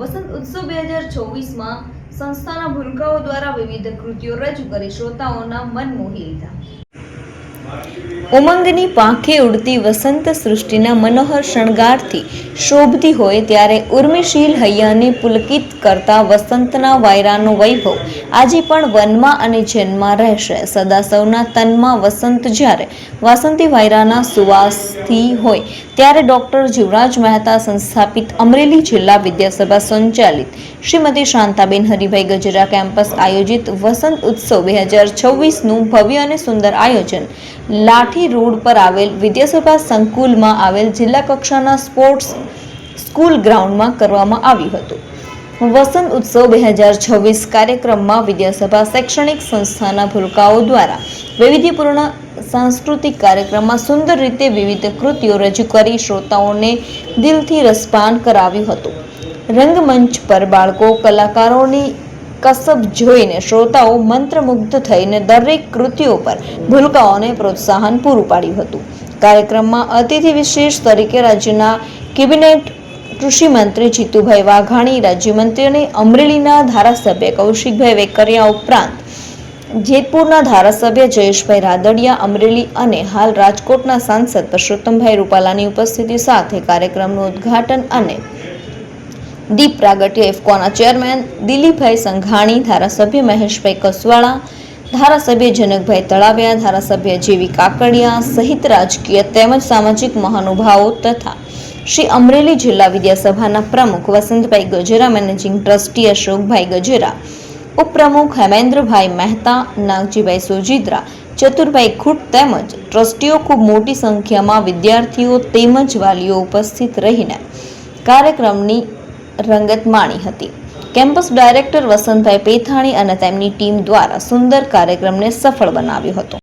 વસંત ઉત્સવ 2024 માં સંસ્થાના ભૂલકાઓ દ્વારા વિવિધ કૃતિઓ રજૂ કરી શ્રોતાઓના મન મોહી લીધા. ઉમંગની પાંખે ઉડતી વસંત સૃષ્ટિના મનોહર શણગારથી શોભતી હોય ત્યારે ઉર્મિશીલ હૈયાને પુલકિત કરતા વસંતના વાયરાનો વૈભવ આજે પણ વનમાં અને જનમાં રહેશે. સદા સૌના તનમાં વસંત જ્યારે વાસંતી વાયરાના સુવાસથી હોય ત્યારે ડોક્ટર જીવરાજ મહેતા સંસ્થાપિત અમરેલી જિલ્લા વિદ્યાસભા સંચાલિત શ્રીમતી શાંતાબેન હરિભાઈ ગજેરા કેમ્પસ આયોજિત વસંત ઉત્સવ 2026નું ભવ્ય અને સુંદર આયોજન લાઠી રોડ પર આવેલ વિદ્યાસભા સંકુલમાં આવેલ જિલ્લા કક્ષાના સ્પોર્ટ્સ સ્કૂલ ગ્રાઉન્ડમાં કરવામાં આવ્યું હતું. વસંત ઉત્સવ 2026 કાર્યક્રમમાં વિદ્યાસભા શૈક્ષણિક સંસ્થાના ભૂલકાઓ દ્વારા વૈવિધ્યપૂર્ણ સાંસ્કૃતિક કાર્યક્રમમાં સુંદર રીતે વિવિધ કૃતિઓ રજૂ કરી શ્રોતાઓને દિલથી રસપાન કરાવ્યું હતું. રંગમંચ પર બાળકો કલાકારોની કસબ જોઈને શ્રોતાઓ મંત્રમુગ્ધ થઈને દરેક કૃતિઓ પર ભૂલકાઓને પ્રોત્સાહન પૂરું પાડ્યું હતું. કાર્યક્રમમાં અતિથિ વિશેષ તરીકે રાજ્યના કેબિનેટ કૃષિ મંત્રી જીતુભાઈ વાઘાણી, રાજ્યમંત્રી અને અમરેલીના ધારાસભ્ય કૌશિકભાઈ વેકરિયા ઉપરાંત જેતપુરના ધારાસભ્ય જયેશભાઈ રાદડિયા, અમરેલી અને હાલ રાજકોટના સાંસદ પરસોત્તમભાઈ રૂપાલાની ઉપસ્થિતિ સાથે કાર્યક્રમનું ઉદ્ઘાટન અને દીપ પ્રાગટ્ય ઇફકોના ચેરમેન દિલીપભાઈ સંઘાણી, ધારાસભ્ય મહેશભાઈ કસવાળા, ધારાસભ્ય જનકભાઈ તળાવિયા, ધારાસભ્ય જેવી કાકડિયા સહિત રાજકીય તેમજ સામાજિક મહાનુભાવો તથા શ્રી અમરેલી જિલ્લા વિદ્યાસભાના પ્રમુખ વસંતભાઈ ગજેરા, મેનેજિંગ ટ્રસ્ટી અશોકભાઈ ગજેરા, ઉપપ્રમુખ હેમેન્દ્રભાઈ મહેતા, નાગજીભાઈ સોજીદ્રા, ચતુરભાઈ ખૂટ તેમજ ટ્રસ્ટીઓ ખૂબ મોટી સંખ્યામાં વિદ્યાર્થીઓ તેમજ વાલીઓ ઉપસ્થિત રહીને કાર્યક્રમની રંગત માણી હતી. કેમ્પસ ડાયરેક્ટર વસંતભાઈ પેથાણી અને તેમની ટીમ દ્વારા સુંદર કાર્યક્રમને સફળ બનાવ્યો હતો.